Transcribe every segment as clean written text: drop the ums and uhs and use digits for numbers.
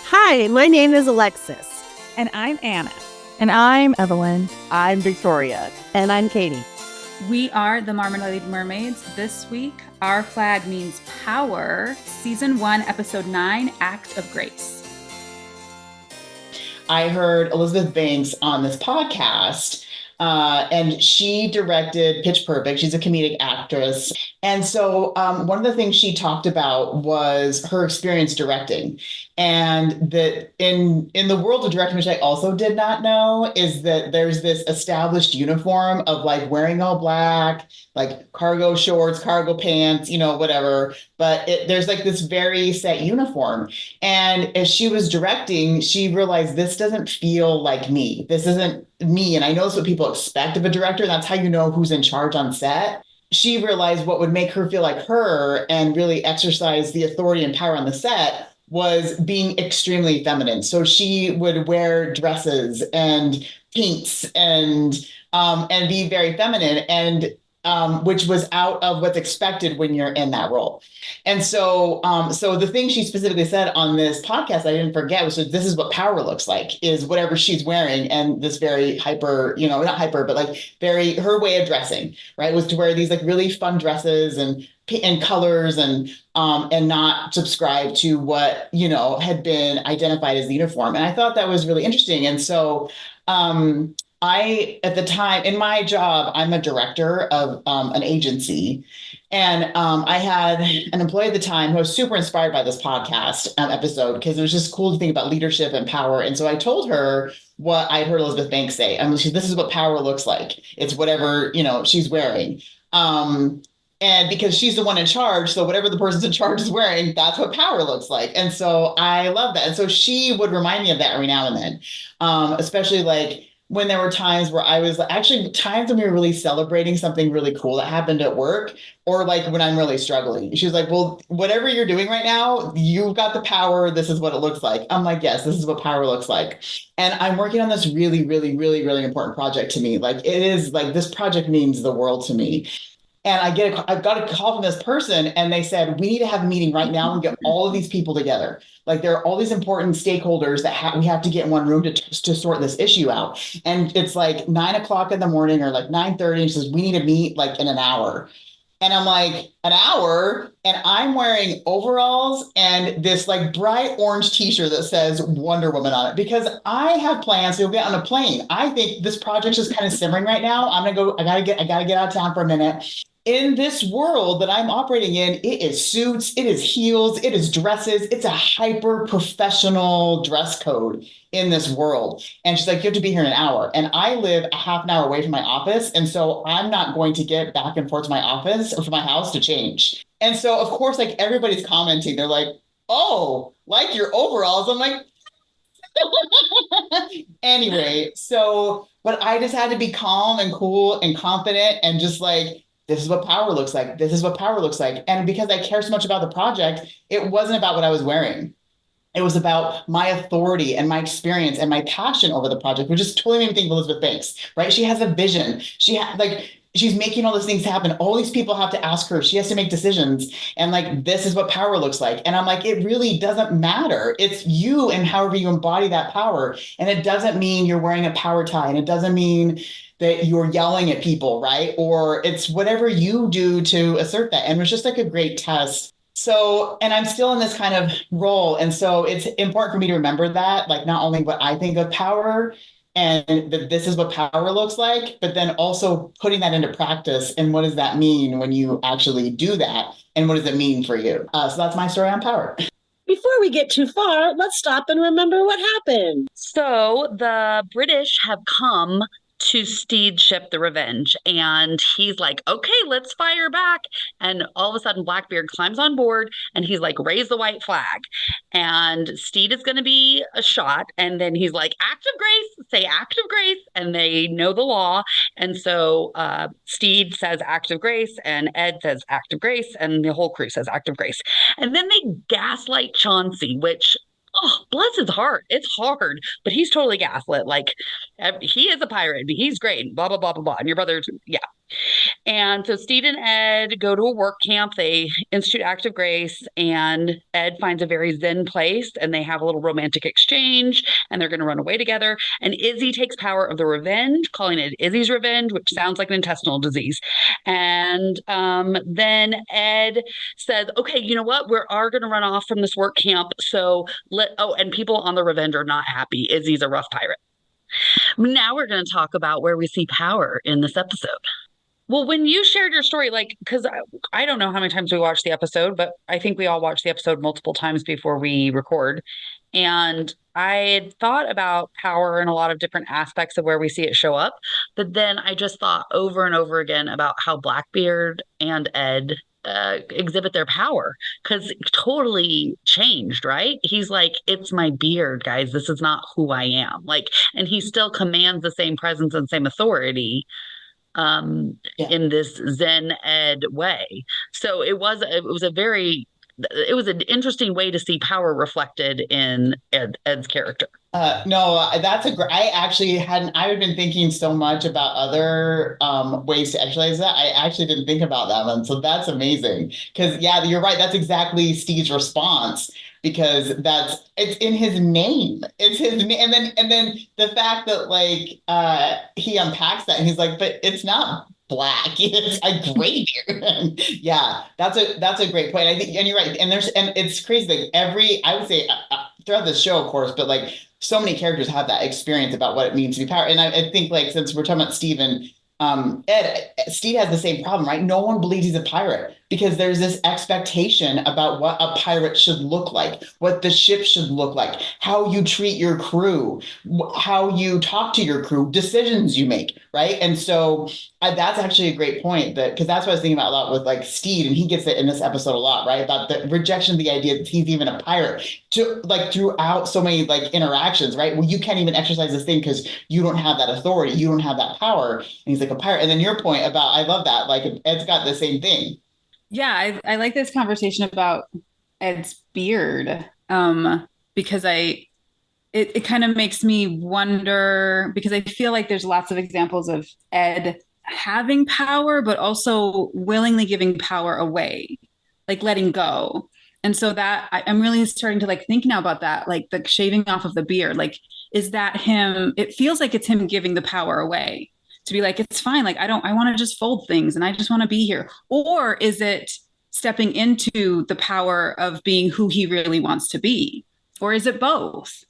Hi, my name is Alexis. And I'm Anna. And I'm Evelyn. I'm Victoria. And I'm Katie. We are the Marmalade Mermaids. This week, our flag means power. Season 1, Episode 9, Act of Grace. I heard Elizabeth Banks on this podcast, and she directed Pitch Perfect. She's a comedic actress. And so one of the things she talked about was her experience directing. And that in the world of directing, which I also did not know, is that there's this established uniform of like wearing all black, like cargo shorts, cargo pants, whatever. But there's like this very set uniform. And as she was directing, she realized this doesn't feel like me. This isn't me. And I know that's what people expect of a director. That's how you know who's in charge on set. She realized what would make her feel like her and really exercise the authority and power on the set was being extremely feminine. So she would wear dresses and pinks and be very feminine, and which was out of what's expected when you're in that role. And so the thing she specifically said on this podcast I didn't forget was that this is what power looks like, is whatever she's wearing, and this very hyper, not hyper, but like very, her way of dressing, right, was to wear these like really fun dresses and colors and not subscribe to what, had been identified as the uniform. And I thought that was really interesting. And so I, at the time in my job, I'm a director of an agency. And I had an employee at the time who was super inspired by this podcast episode, because it was just cool to think about leadership and power. And so I told her what I heard Elizabeth Banks say. This is what power looks like. It's whatever, she's wearing. And because she's the one in charge, so whatever the person's in charge is wearing, that's what power looks like. And so I love that. And so she would remind me of that every now and then, especially like when there were times where I was actually times when we were really celebrating something really cool that happened at work, or like when I'm really struggling. She was like, well, whatever you're doing right now, you've got the power. This is what it looks like. I'm like, yes, this is what power looks like. And I'm working on this really, really, really, really important project to me. Like, it is like, this project means the world to me. And I've got a call from this person, and they said, we need to have a meeting right now and get all of these people together. Like, there are all these important stakeholders that we have to get in one room to sort this issue out. And it's like 9 o'clock in the morning or like 9:30. And she says, we need to meet like in an hour. And I'm like, an hour? And I'm wearing overalls and this like bright orange t-shirt that says Wonder Woman on it, because I have plans to get on a plane. I think this project's just kind of simmering right now. I gotta get out of town for a minute. In this world that I'm operating in, it is suits, it is heels, it is dresses. It's a hyper professional dress code in this world. And she's like, you have to be here in an hour. And I live a half an hour away from my office. And so I'm not going to get back and forth to my office or to my house to change. And so, of course, like everybody's commenting, they're like, oh, like your overalls. I'm like, anyway, but I just had to be calm and cool and confident and just like, this is what power looks like. This is what power looks like. And because I care so much about the project, it wasn't about what I was wearing. It was about my authority and my experience and my passion over the project, which just totally made me think of Elizabeth Banks, right? She has a vision. She's making all these things happen. All these people have to ask her. She has to make decisions. And like, this is what power looks like. And I'm like, it really doesn't matter. It's you and however you embody that power. And it doesn't mean you're wearing a power tie. And it doesn't mean that you're yelling at people, right? Or it's whatever you do to assert that. And it was just like a great test. So, and I'm still in this kind of role. And so it's important for me to remember that, like, not only what I think of power and that this is what power looks like, but then also putting that into practice. And what does that mean when you actually do that? And what does it mean for you? So that's my story on power. Before we get too far, let's stop and remember what happened. So the British have come to Steed's ship, the Revenge, and he's like, okay, let's fire back. And all of a sudden Blackbeard climbs on board and he's like, raise the white flag. And Steed is going to be a shot. And then he's like, act of grace, say act of grace. And they know the law. And so Steed says act of grace and Ed says act of grace and the whole crew says act of grace. And then they gaslight Chauncey, which, oh, bless his heart. It's hard, but he's totally gaslit. Like, he is a pirate. He's great. Blah, blah, blah, blah, blah. And your brother, yeah. And so Steed and Ed go to a work camp. They institute Act of Grace, and Ed finds a very zen place, and they have a little romantic exchange, and they're going to run away together. And Izzy takes power of the revenge, calling it Izzy's revenge, which sounds like an intestinal disease. And then Ed says, okay, you know what? We are going to run off from this work camp. So and people on the revenge are not happy. Izzy's a rough pirate. Now we're going to talk about where we see power in this episode. Well, when you shared your story, like, because I don't know how many times we watched the episode, but I think we all watch the episode multiple times before we record. And I had thought about power in a lot of different aspects of where we see it show up. But then I just thought over and over again about how Blackbeard and Ed exhibit their power, because totally changed, right? He's like, it's my beard, guys. This is not who I am. Like, and he still commands the same presence and same authority in this Zen Ed way. So it was an interesting way to see power reflected in Ed's character. No, that's I had been thinking so much about other ways to actualize that. I actually didn't think about that one. So that's amazing. Because yeah, you're right. That's exactly Steve's response, because it's in his name. It's his name. And then the fact that like he unpacks that and he's like, but it's not black, it's a gray beard. Yeah, that's a great point. I think, and you're right. And it's crazy. Like I would say throughout the show, of course, but like so many characters have that experience about what it means to be power. And I think like, since we're talking about Steve and Ed, Steve has the same problem, right? No one believes he's a pirate because there's this expectation about what a pirate should look like, what the ship should look like, how you treat your crew, how you talk to your crew, decisions you make, right? And so that's actually a great point, because that's what I was thinking about a lot with like Steed, and he gets it in this episode a lot, right? About the rejection of the idea that he's even a pirate, to like throughout so many like interactions, right? Well, you can't even exercise this thing because you don't have that authority, you don't have that power, and he's like a pirate. And then your point about, I love that, like Ed's got the same thing. Yeah, I like this conversation about Ed's beard, because it kind of makes me wonder, because I feel like there's lots of examples of Ed having power, but also willingly giving power away, like letting go. And so that I'm really starting to like think now about that, like the shaving off of the beard, like, is that him? It feels like it's him giving the power away, to be like, it's fine. Like, I want to just fold things and I just want to be here. Or is it stepping into the power of being who he really wants to be? Or is it both?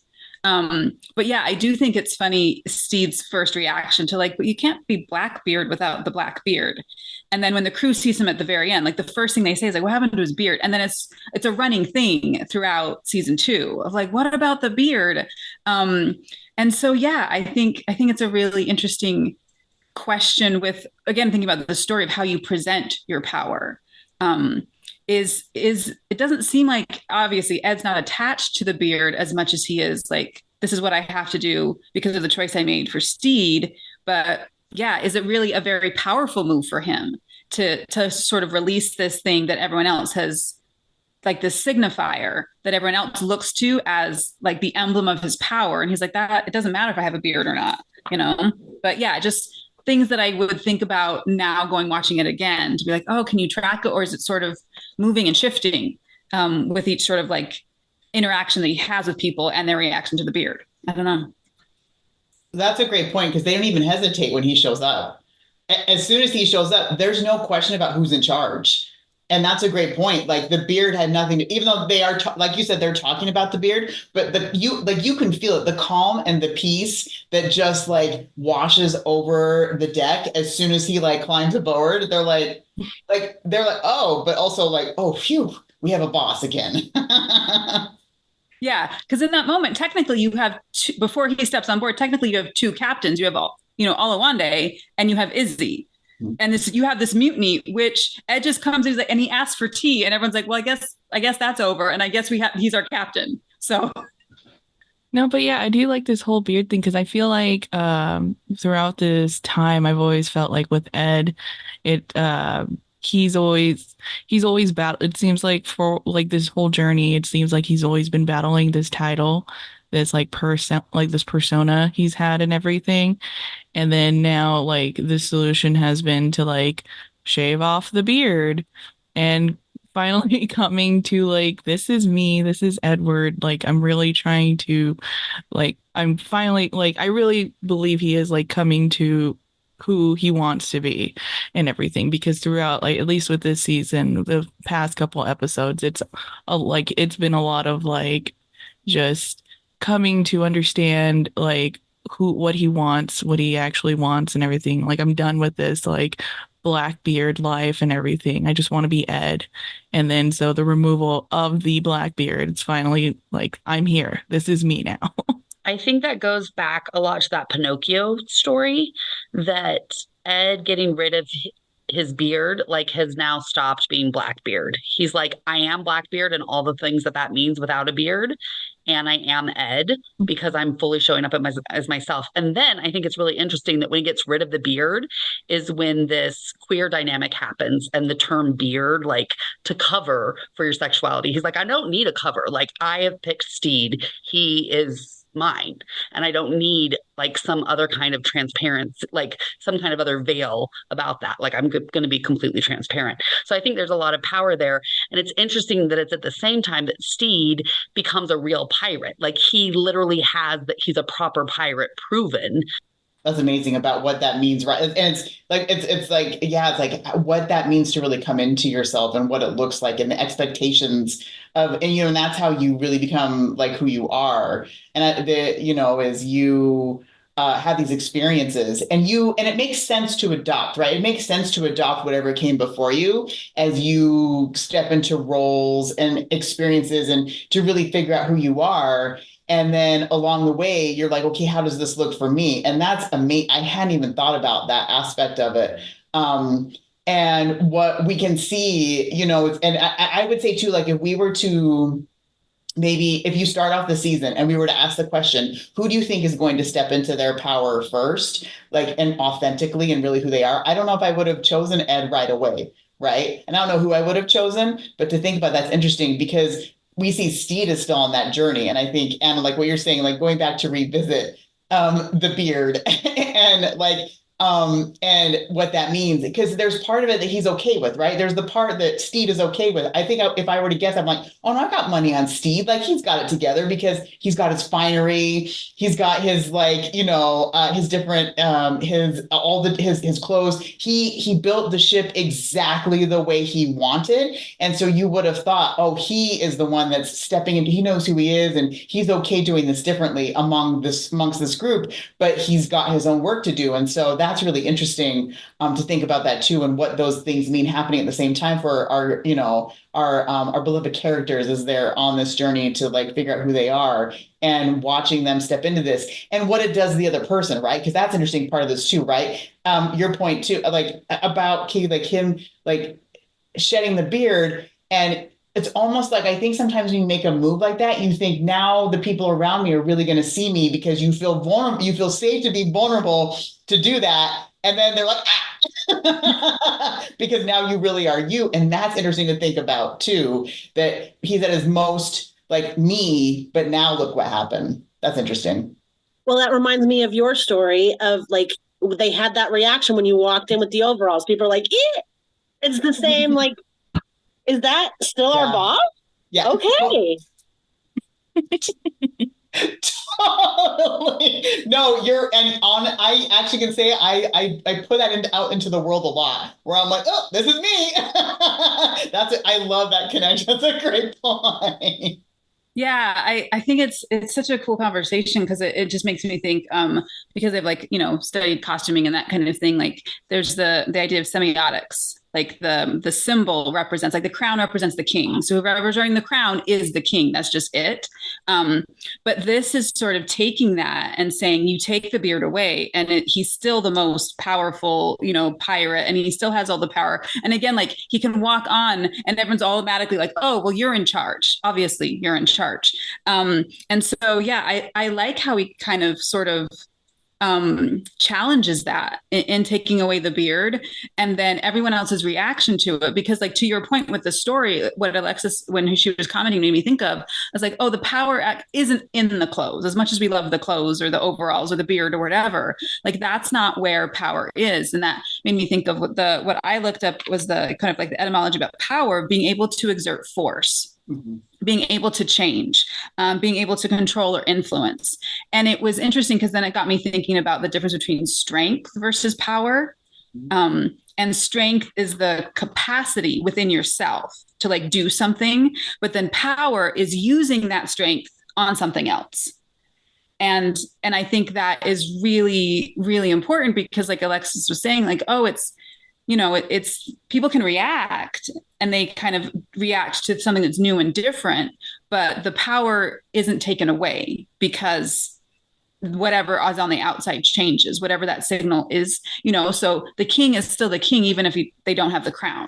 But yeah, I do think it's funny, Steed's first reaction to like, but you can't be Blackbeard without the black beard. And then when the crew sees him at the very end, like the first thing they say is like, what happened to his beard? And then it's a running thing throughout season 2 of like, what about the beard? And so, yeah, I think it's a really interesting question with, again, thinking about the story of how you present your power. Is it doesn't seem like, obviously Ed's not attached to the beard as much as he is like, this is what I have to do because of the choice I made for Steed. But yeah, is it really a very powerful move for him to sort of release this thing that everyone else has, like this signifier that everyone else looks to as like the emblem of his power? And he's like, that it doesn't matter if I have a beard or not, you know? But yeah, just things that I would think about now watching it again, to be like, oh, can you track it? Or is it sort of moving and shifting with each sort of like interaction that he has with people and their reaction to the beard? I don't know. That's a great point, because they don't even hesitate when he shows up. As soon as he shows up, there's no question about who's in charge. And that's a great point. Like the beard had nothing to, even though they are, like you said, they're talking about the beard, but you can feel it, the calm and the peace that just like washes over the deck as soon as he like climbs aboard. They're like, oh, but also like, oh, phew, we have a boss again. Yeah, because in that moment, technically you have before he steps on board, technically you have 2 captains. You have Olawande and you have Izzy. And you have this mutiny, which Ed just comes and he asks for tea, and everyone's like, well, I guess that's over, and I guess he's our captain. So no, but yeah, I do like this whole beard thing, because I feel like throughout this time I've always felt like with Ed, he's always battled. It seems like for like this whole journey, it seems like he's always been battling this title, this like this persona he's had and everything. And then now like the solution has been to like shave off the beard and finally coming to like, this is me, this is Edward. Like, I'm really trying to, like, I'm finally, like, I really believe he is like coming to who he wants to be and everything, because throughout, like, at least with this season, the past couple episodes, it's been a lot of like just coming to understand like what he wants, what he actually wants and everything. Like, I'm done with this like Blackbeard life and everything. I just want to be Ed. And then so the removal of the Blackbeard, it's finally like, I'm here. This is me now. I think that goes back a lot to that Pinocchio story, that Ed getting rid of his beard like has now stopped being Blackbeard. He's like, I am Blackbeard and all the things that that means without a beard, and I am Ed because I'm fully showing up as myself. And then I think it's really interesting that when he gets rid of the beard is when this queer dynamic happens, and the term beard, like, to cover for your sexuality. He's like, I don't need a cover. Like, I have picked Steed. He is mine, and I don't need like some other kind of transparency, like some kind of other veil about that. Like, I'm going to be completely transparent. So I think there's a lot of power there, and it's interesting that it's at the same time that Steed becomes a real pirate. Like, he literally has that he's a proper pirate proven. That's amazing about what that means, right? And it's like, yeah, it's like what that means to really come into yourself and what it looks like and the expectations of, and and that's how you really become like who you are. And as you have these experiences, and it makes sense to adopt, right? It makes sense to adopt whatever came before you as you step into roles and experiences and to really figure out who you are. And then along the way, you're like, okay, how does this look for me? And that's amazing. I hadn't even thought about that aspect of it. And what we can see, and I would say too, like if we were to maybe, if you start off the season and we were to ask the question, who do you think is going to step into their power first, like, and authentically and really who they are? I don't know if I would have chosen Ed right away, right? And I don't know who I would have chosen, but to think about that's interesting because we see Steed is still on that journey. And I think, Anna, like what you're saying, like going back to revisit the beard and like, and what that means, because there's part of it that he's okay with, right? There's the part that Steed is okay with. I think if I were to guess, I'm like, oh no, I got money on Steed. Like he's got it together because he's got his finery. He's got his like, his different, his clothes. He built the ship exactly the way he wanted. And so you would have thought, oh, he is the one that's stepping into, he knows who he is and he's okay doing this differently amongst this group, but he's got his own work to do. And so that's really interesting to think about that too, and what those things mean happening at the same time for our beloved characters as they're on this journey to like figure out who they are and watching them step into this and what it does to the other person, right? Because that's an interesting part of this too, right? Your point too, like about Key, like him, like shedding the beard, and it's almost like I think sometimes when you make a move like that, you think now the people around me are really going to see me because you feel vulnerable, you feel safe to be vulnerable to do that. And then they're like, ah! because now you really are you. And that's interesting to think about too, that he's at his most like me, but now look what happened. That's interesting. Well, that reminds me of your story of like, they had that reaction when you walked in with the overalls. People are like, eh! It's the same, like, is that still our boss? Yeah. Okay. Totally. No, I actually can say I put that out into the world a lot where I'm like, oh, this is me. I love that connection. That's a great point. Yeah, I think it's such a cool conversation because it just makes me think, because I've like, studied costuming and that kind of thing. Like there's the idea of semiotics. Like the symbol represents, like the crown represents the king. So whoever's wearing the crown is the king. That's just it. But this is sort of taking that and saying you take the beard away and he's still the most powerful, pirate, and he still has all the power. And again, like he can walk on and everyone's automatically like, oh, well, you're in charge. Obviously you're in charge. And so, yeah, I like how he kind of sort of challenges that in taking away the beard, and then everyone else's reaction to it. Because, like, to your point with the story, what Alexis, when she was commenting, made me think of, I was like, oh, the power isn't in the clothes. As much as we love the clothes or the overalls or the beard or whatever, like, that's not where power is. And that made me think of what I looked up was the kind of like the etymology about power, being able to exert force. Mm-hmm. Being able to change, being able to control or influence. And it was interesting because then it got me thinking about the difference between strength versus power. And strength is the capacity within yourself to like do something, but then power is using that strength on something else. And I think that is really, really important because, like Alexis was saying, like, oh, it's people can react and they kind of react to something that's new and different, but the power isn't taken away because whatever is on the outside changes, whatever that signal is, so the king is still the king, even if they don't have the crown.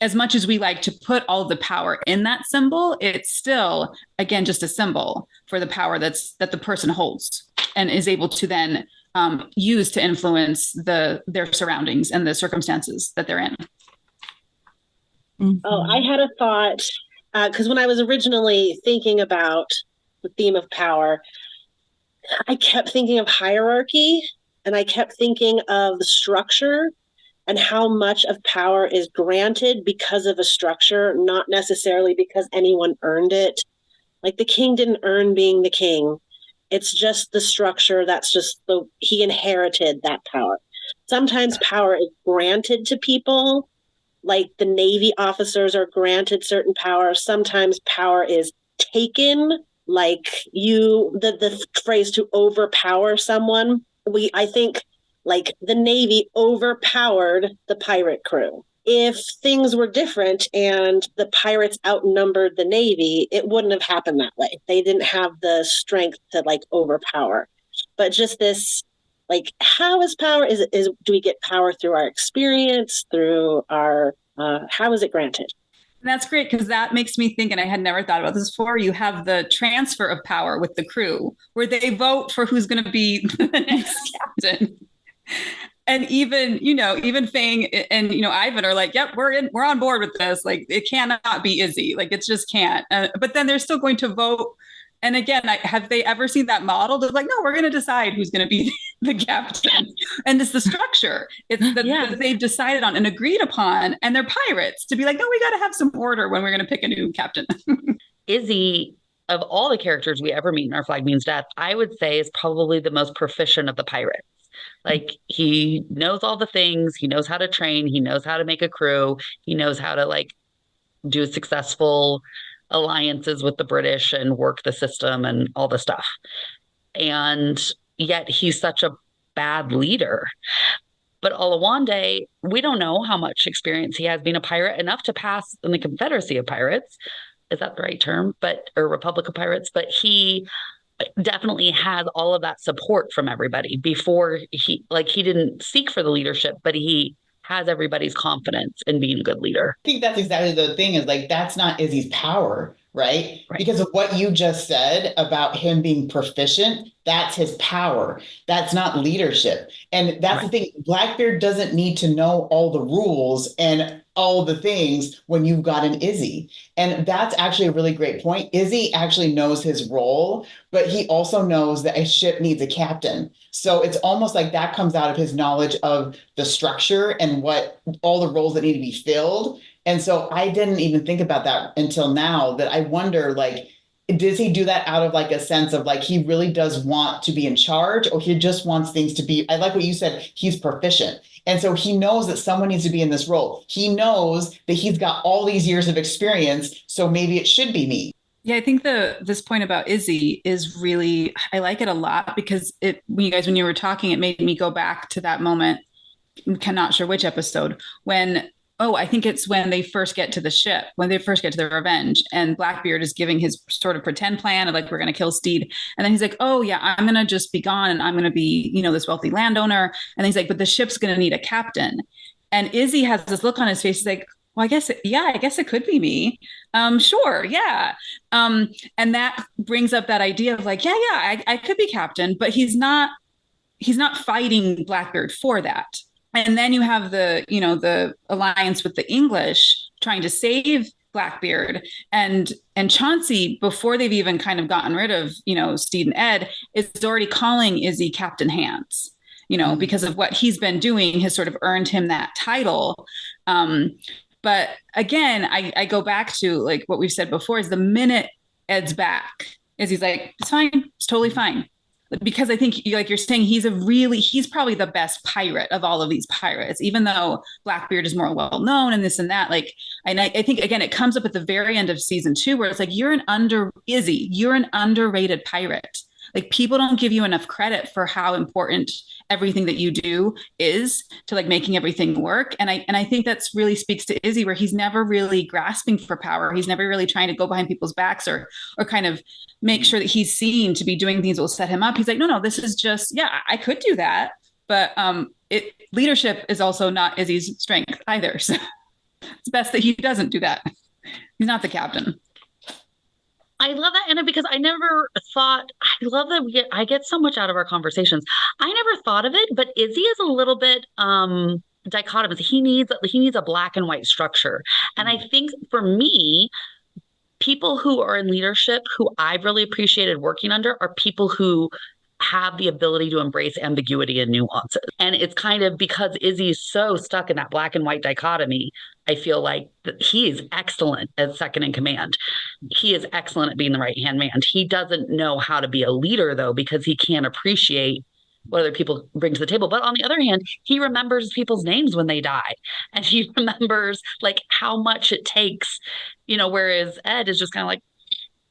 As much as we like to put all the power in that symbol, it's still, again, just a symbol for the power that the person holds and is able to then use to influence their surroundings and the circumstances that they're in. Oh, I had a thought because when I was originally thinking about the theme of power, I kept thinking of hierarchy and I kept thinking of the structure and how much of power is granted because of a structure, not necessarily because anyone earned it. Like the king didn't earn being the king. It's just the structure. That's just he inherited that power. Sometimes power is granted to people, like the Navy officers are granted certain power. Sometimes power is taken, like the phrase to overpower someone. I think like the Navy overpowered the pirate crew. If things were different and the pirates outnumbered the Navy, it wouldn't have happened that way. They didn't have the strength to like overpower. But just this, like, how is power? Do we get power through our experience, through our, how is it granted? And that's great because that makes me think, and I had never thought about this before, you have the transfer of power with the crew where they vote for who's going to be the next captain. And even Fang and, Ivan are like, yep, we're on board with this. Like, it cannot be Izzy. Like, it just can't. But then they're still going to vote. And again, have they ever seen that model? They're like, no, we're going to decide who's going to be the captain. And it's the structure. It's that they've decided on and agreed upon. And they're pirates to be like, no, we got to have some order when we're going to pick a new captain. Izzy, of all the characters we ever meet in Our Flag Means Death, I would say is probably the most proficient of the pirates. Like, he knows all the things. He knows how to train. He knows how to make a crew. He knows how to like do successful alliances with the British and work the system and all the stuff. And yet he's such a bad leader. But Olawande, we don't know how much experience he has being a pirate, enough to pass in the Confederacy of Pirates. Is that the right term? Or Republic of Pirates. But he definitely has all of that support from everybody before he didn't seek for the leadership, but he has everybody's confidence in being a good leader. I think that's exactly the thing is like, that's not Izzy's power, right? Because of what you just said about him being proficient, that's his power. That's not leadership. And that's the thing. Blackbeard doesn't need to know all the rules and all the things when you've got an Izzy. And that's actually a really great point. Izzy actually knows his role, but he also knows that a ship needs a captain. So it's almost like that comes out of his knowledge of the structure and what all the roles that need to be filled. And so I didn't even think about that until now, that I wonder, like, does he do that out of like a sense of like, he really does want to be in charge, or he just wants things to be, I like what you said, he's proficient. And so he knows that someone needs to be in this role. He knows that he's got all these years of experience, so maybe it should be me. Yeah, I think this point about Izzy is really, I like it a lot because when you were talking, it made me go back to that moment. I'm not sure which episode I think it's when they first get to the ship, when they first get to the Revenge, and Blackbeard is giving his sort of pretend plan of like, we're going to kill Steed. And then he's like, oh yeah, I'm going to just be gone and I'm going to be, this wealthy landowner. And he's like, but the ship's going to need a captain. And Izzy has this look on his face. He's like, well, I guess it could be me. Sure. Yeah. And that brings up that idea of like, I could be captain, but he's not he's not fighting Blackbeard for that. And then you have the alliance with the English trying to save Blackbeard, and Chauncey, before they've even kind of gotten rid of, Steed and Ed, is already calling Izzy Captain Hands, because of what he's been doing has sort of earned him that title. But again, I go back to like what we've said before, is the minute Ed's back, Izzy's like, it's fine, it's totally fine. Because I think, like you're saying, he's probably the best pirate of all of these pirates, even though Blackbeard is more well known and this and that. Like, and I think, again, it comes up at the very end of season 2, where it's like, you're an underrated pirate. Like, people don't give you enough credit for how important everything that you do is to like making everything work. And I think that's really speaks to Izzy, where he's never really grasping for power. He's never really trying to go behind people's backs or kind of make sure that he's seen to be doing things that will set him up. He's like, no, this is just, I could do that. But leadership is also not Izzy's strength either. So it's best that he doesn't do that. He's not the captain. I love that, Anna, because I never thought, I love that I get so much out of our conversations. I never thought of it, but Izzy is a little bit dichotomous. He needs a black and white structure. And I think for me, people who are in leadership who I've really appreciated working under are people who have the ability to embrace ambiguity and nuances. And it's kind of because Izzy's so stuck in that black and white dichotomy, I feel like he is excellent as second in command. He is excellent at being the right-hand man. He doesn't know how to be a leader, though, because he can't appreciate what other people bring to the table. But on the other hand, he remembers people's names when they die. And he remembers like how much it takes, whereas Ed is just kind of like,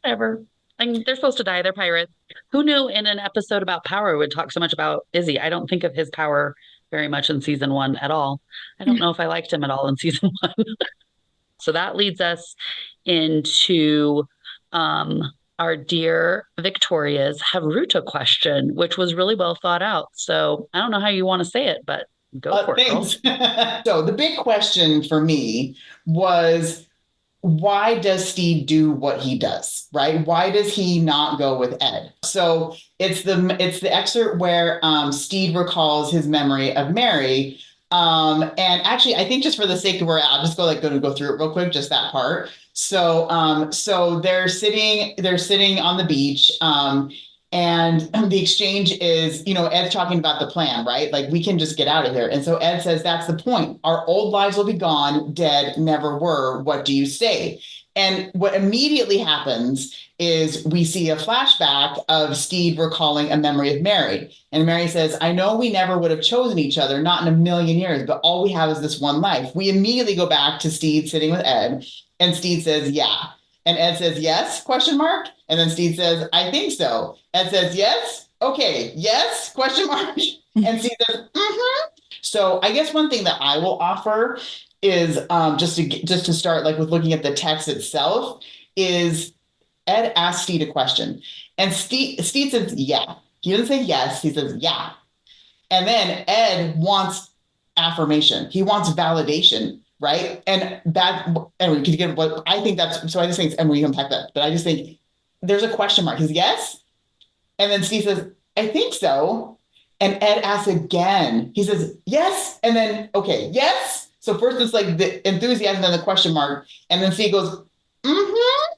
whatever. I mean, they're supposed to die. They're pirates. Who knew in an episode about power would talk so much about Izzy? I don't think of his power very much in season 1 at all. I don't know if I liked him at all in season 1. So that leads us into our dear Victoria's Haruto question, which was really well thought out. So I don't know how you want to say it, but go for it. So the big question for me was, why does Steed do what he does, right? Why does he not go with Ed? So it's the excerpt where Steed recalls his memory of Mary. And actually, I think just for the sake of where I'll just go through it real quick, just that part. So they're sitting on the beach. And the exchange is, Ed's talking about the plan, right? Like, we can just get out of here. And so Ed says, that's the point. Our old lives will be gone. Dead never were. What do you say? And what immediately happens is we see a flashback of Steed recalling a memory of Mary. And Mary says, I know we never would have chosen each other, not in a million years, but all we have is this one life. We immediately go back to Steed sitting with Ed, and Steed says, yeah. And Ed says, yes, ? And then Steed says, I think so. Ed says, yes. Okay. Yes, ? And Steed says, mm-hmm. So I guess one thing that I will offer is just to start like with looking at the text itself is Ed asks Steed a question. And Steed says, yeah. He doesn't say yes. He says, yeah. And then Ed wants affirmation. He wants validation. Right. And that, anyway, could you get what I think that's, so I just think, and we unpack that, but I just think there's a question mark. He's yes. And then Steve says, I think so. And Ed asks again. He says, yes. And then, okay, yes. So first it's like the enthusiasm and the question mark. And then Steve goes, mm-hmm.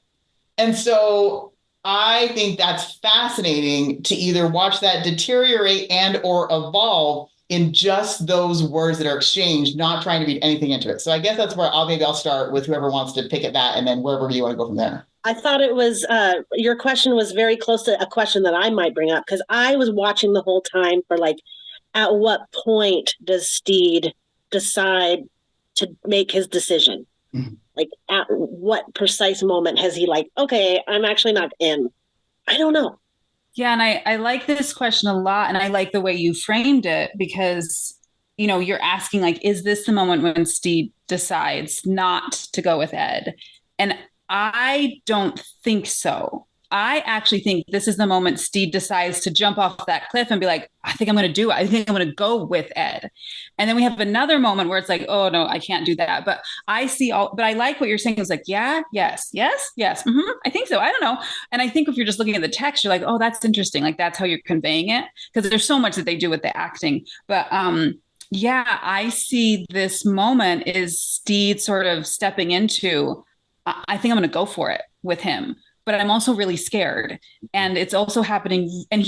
And so I think that's fascinating to either watch that deteriorate and or evolve in just those words that are exchanged, not trying to read anything into it. So I guess that's where I'll start with whoever wants to pick at that, and then wherever you want to go from there. I thought it was, your question was very close to a question that I might bring up, because I was watching the whole time for like, at what point does Steed decide to make his decision? Mm-hmm. Like, at what precise moment has he like, okay, I'm actually not in? I don't know. Yeah. And I like this question a lot. And I like the way you framed it, because, you're asking like, is this the moment when Steed decides not to go with Ed? And I don't think so. I actually think this is the moment Steve decides to jump off that cliff and be like, I think I'm going to do it. I think I'm going to go with Ed. And then we have another moment where it's like, oh no, I can't do that. But I like what you're saying. It's like, yeah, yes, yes, yes. I think so. I don't know. And I think if you're just looking at the text, you're like, oh, that's interesting. Like that's how you're conveying it. Because there's so much that they do with the acting. But yeah, I see this moment is Steve sort of stepping into, I think I'm going to go for it with him, but I'm also really scared. And it's also happening. And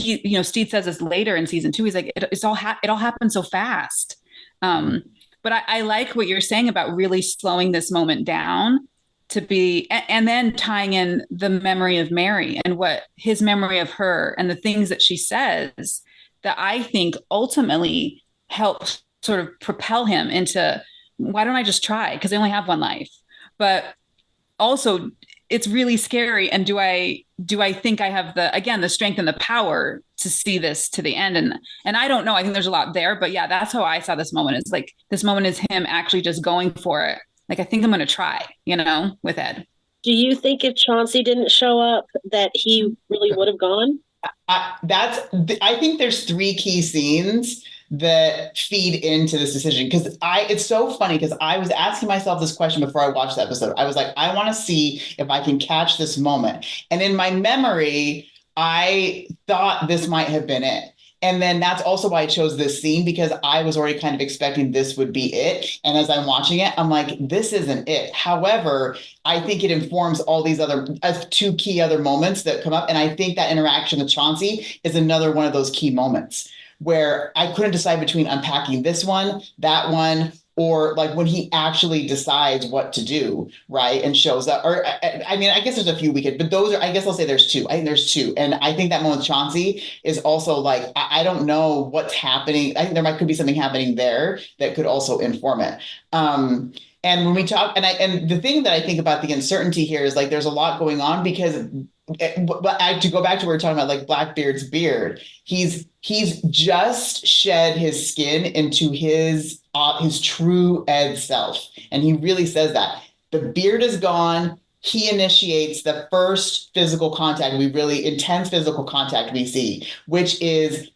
Steve says this later in season 2. He's like, it all happened so fast. But I like what you're saying about really slowing this moment down to be, and then tying in the memory of Mary and what his memory of her and the things that she says that I think ultimately help sort of propel him into, why don't I just try? Because I only have one life. But also it's really scary. And do I think I have the strength and the power to see this to the end? And I don't know. I think there's a lot there, but yeah, that's how I saw this moment. It's like, this moment is him actually just going for it. Like, I think I'm going to try, with Ed. Do you think if Chauncey didn't show up that he really would have gone? I think there's 3 key scenes that feed into this decision. It's so funny because I was asking myself this question before I watched the episode. I was like, I want to see if I can catch this moment. And in my memory, I thought this might have been it. And then that's also why I chose this scene, because I was already kind of expecting this would be it. And as I'm watching it, I'm like, this isn't it. However, I think it informs all these other 2 key other moments that come up. And I think that interaction with Chauncey is another one of those key moments where I couldn't decide between unpacking this one, that one, or like when he actually decides what to do, right? And shows up. Or I mean, I guess there's a few we could, but I guess I'll say there's 2. I think there's 2. And I think that moment with Chauncey is also like, I don't know what's happening. I think could be something happening there that could also inform it. And when we talk, and the thing that I think about the uncertainty here is like, there's a lot going on because, but to go back to what we were talking about, like Blackbeard's beard, he's just shed his skin into his true Ed self. And he really says that the beard is gone. He initiates the first physical contact, intense physical contact we see, which is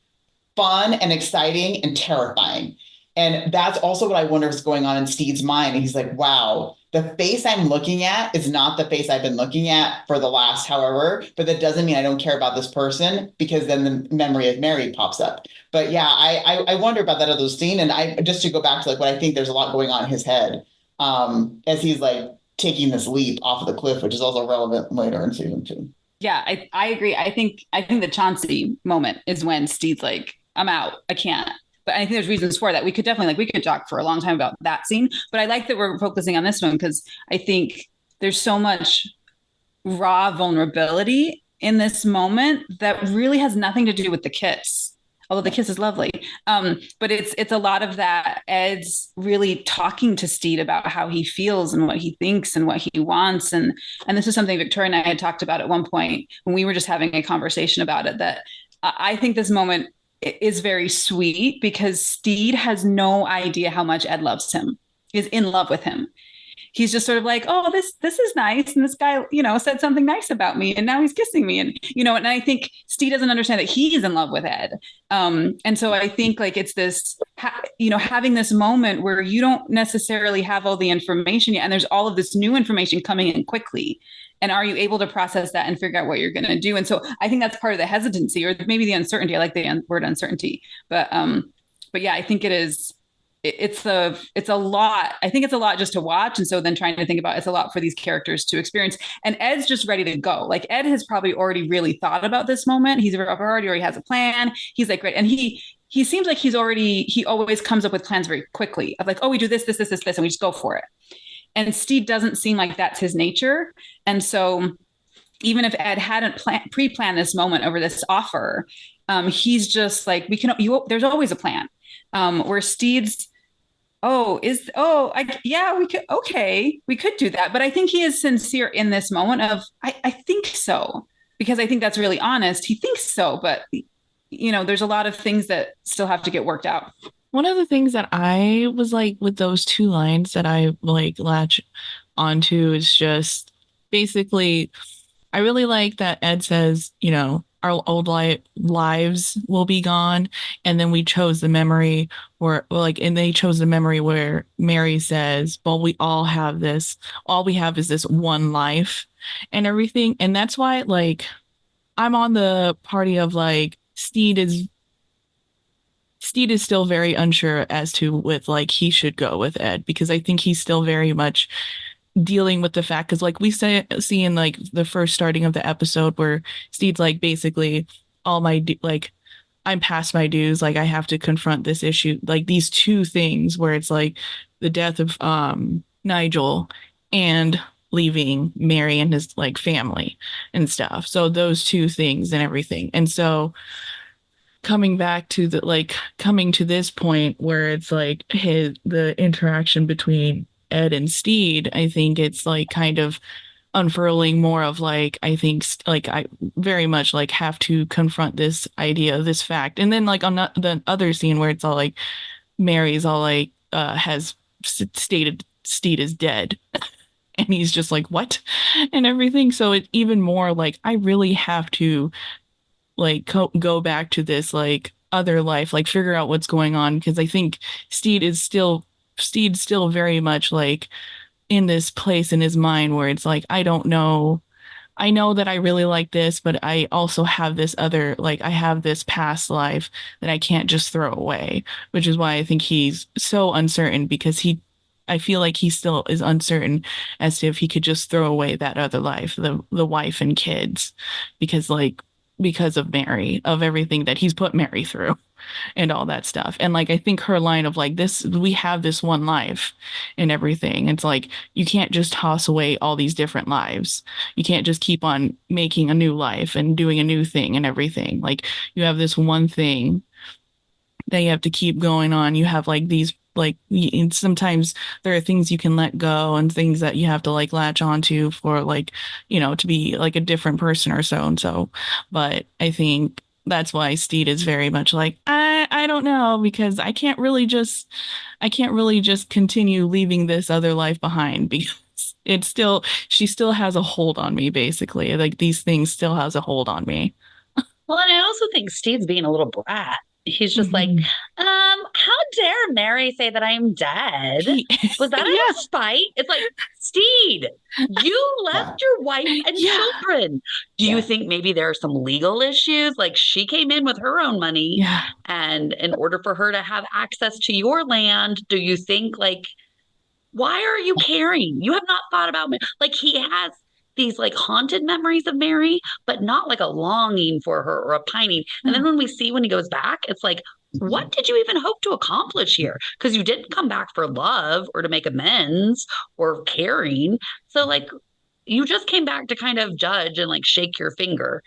fun and exciting and terrifying. And that's also what I wonder is going on in Steve's mind. And he's like, wow, the face I'm looking at is not the face I've been looking at for the last however, but that doesn't mean I don't care about this person, because then the memory of Mary pops up. But yeah, I wonder about that other scene. And just to go back to like what I think there's a lot going on in his head as he's like taking this leap off of the cliff, which is also relevant later in season 2. Yeah, I agree. I think the Chauncey moment is when Steve's like, I'm out. I can't. But I think there's reasons for that. We could talk for a long time about that scene, but I like that we're focusing on this one because I think there's so much raw vulnerability in this moment that really has nothing to do with the kiss. Although the kiss is lovely. But it's a lot of that. Ed's really talking to Steve about how he feels and what he thinks and what he wants. And this is something Victoria and I had talked about at one point when we were just having a conversation about it, that I think this moment is very sweet because Steve has no idea how much Ed loves him, is in love with him. He's just sort of like, oh, this is nice. And this guy, said something nice about me and now he's kissing me. And, and I think Steve doesn't understand that he's in love with Ed. And so I think like it's this, having this moment where you don't necessarily have all the information yet. And there's all of this new information coming in quickly. And are you able to process that and figure out what you're going to do? And so I think that's part of the hesitancy or maybe the uncertainty. I like the word uncertainty, but yeah, I think it's a lot. I think it's a lot just to watch. And so then trying to think about, it's a lot for these characters to experience. And Ed's just ready to go. Like Ed has probably already really thought about this moment. He's already has a plan. He's like, great. And he seems like he always comes up with plans very quickly of like, oh, we do this, and we just go for it. And Steve doesn't seem like that's his nature. And so even if Ed hadn't pre-planned this moment over this offer, he's just like, there's always a plan. Where Steve's, we could do that. But I think he is sincere in this moment of, I think so, because I think that's really honest. He thinks so, but there's a lot of things that still have to get worked out. One of the things that I was like with those 2 lines that I like latch onto is just basically I really like that Ed says, our old lives will be gone. And then we chose the memory where, well, like, and they chose the memory where Mary says, well, we all have this, all we have is this one life and everything. And that's why, like, I'm on the party of like, Steed is still very unsure as to with like he should go with Ed because I think he's still very much dealing with the fact because like see in like the first starting of the episode where Steve's like basically all my like I'm past my dues, like I have to confront this issue, like these two things where it's like the death of Nigel and leaving Mary and his like family and stuff, so those two things and everything. And so coming back to coming to this point where it's like the interaction between Ed and Steed, I think it's like kind of unfurling more of like I think like I very much like have to confront this idea, this fact. And then like on the other scene where it's all like Mary's all like has stated Steed is dead. And he's just like, what? And everything. So it's even more like I really have to like go back to this like other life, like figure out what's going on because I think Steed's still very much like in this place in his mind where it's like I don't know. I know that I really like this, but I also have this other like I have this past life that I can't just throw away, which is why I think he's so uncertain because I feel like he still is uncertain as to if he could just throw away that other life, the wife and kids, because of Mary, of everything that he's put Mary through and all that stuff. And like, I think her line of like, this, we have this one life and everything. It's like, you can't just toss away all these different lives. You can't just keep on making a new life and doing a new thing and everything. Like, you have this one thing that you have to keep going on. You have like these like and sometimes there are things you can let go and things that you have to like latch onto for like to be like a different person or so and so. But I think that's why Steed is very much like I don't know because I can't really just continue leaving this other life behind because she still has a hold on me basically, like these things still has a hold on me. Well, and I also think Steve's being a little brat. He's just like, Mhm. how dare Mary say that I'm dead? He, Was that out yeah, of spite? It's like, Steed, you Yeah. left your wife and yeah, children. Do you Yeah. think maybe there are some legal issues? Like she came in with her own money, yeah. and in order for her to have access to your land, do you think like why are you caring? You have not thought about me. Like he has these like haunted memories of Mary, but not like a longing for her or a pining. And then when he goes back, it's like, what did you even hope to accomplish here? Because you didn't come back for love or to make amends or caring. So like you just came back to kind of judge and like shake your finger.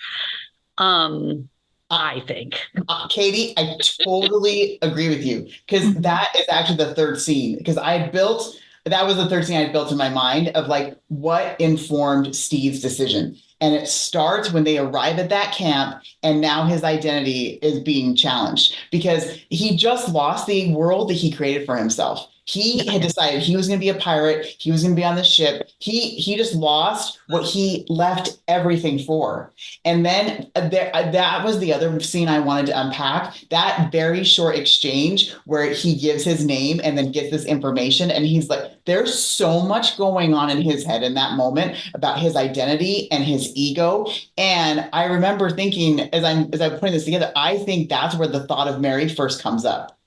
I think. Katie, I totally agree with you because that is actually the third scene. Because that was the third scene I had built in my mind of like what informed Steve's decision. And it starts when they arrive at that camp, and now his identity is being challenged because he just lost the world that he created for himself. He had decided he was going to be a pirate. He was going to be on the ship. He just lost what he left everything for. And then that was the other scene I wanted to unpack. That very short exchange where he gives his name and then gets this information. And he's like, there's so much going on in his head in that moment about his identity and his ego. And I remember thinking as I'm putting this together, I think that's where the thought of Mary first comes up.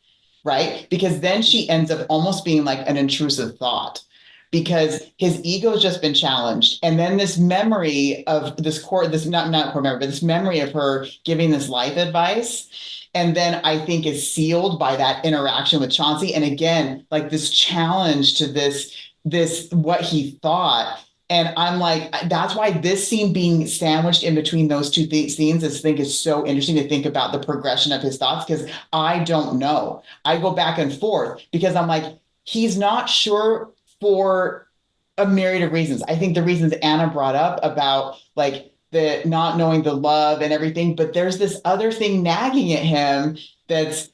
Right? Because then she ends up almost being like an intrusive thought because his ego has just been challenged. And then this memory of this not core memory, but this memory of her giving this life advice. And then I think is sealed by that interaction with Chauncey. And again, like this challenge to this what he thought. And I'm like, that's why this scene being sandwiched in between those two scenes, I think is so interesting to think about the progression of his thoughts because I don't know. I go back and forth because I'm like, he's not sure for a myriad of reasons. I think the reasons Anna brought up about like the not knowing the love and everything, but there's this other thing nagging at him that's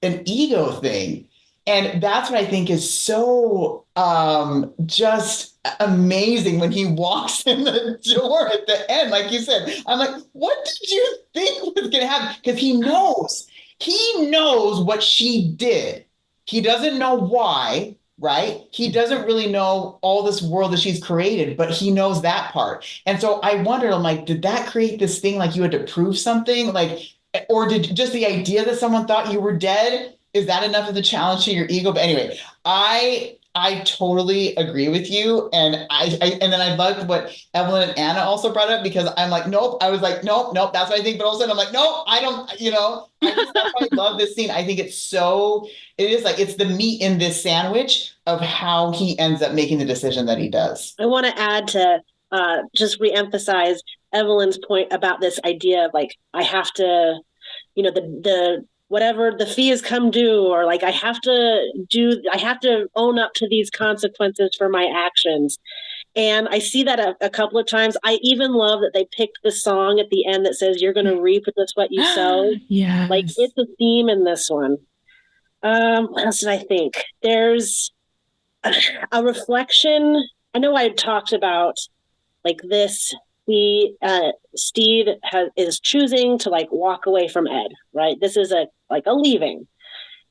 an ego thing. And that's what I think is so just amazing when he walks in the door at the end. Like you said, I'm like, what did you think was going to happen? Because he knows what she did. He doesn't know why, right? He doesn't really know all this world that she's created, but he knows that part. And so I wondered, I'm like, did that create this thing like you had to prove something? Like, or did just the idea that someone thought you were dead, is that enough of the challenge to your ego? But anyway, I totally agree with you. And and then I loved what Evelyn and Anna also brought up, because I'm like, nope. I was like, nope, that's what I think. But all of a sudden I'm like, no, I don't, that's why I love this scene. I think it is like, it's the meat in this sandwich of how he ends up making the decision that he does. I want to add to just reemphasize Evelyn's point about this idea of like, I have to, the whatever the fee has come due, or like I have to own up to these consequences for my actions. And I see that a couple of times. I even love that they picked the song at the end that says, "You're going to reap with what you sow." Yes. Like, it's a theme in this one. What else did I think? There's a reflection. I know I talked about like this. Steve is choosing to like walk away from Ed, right? This is a leaving.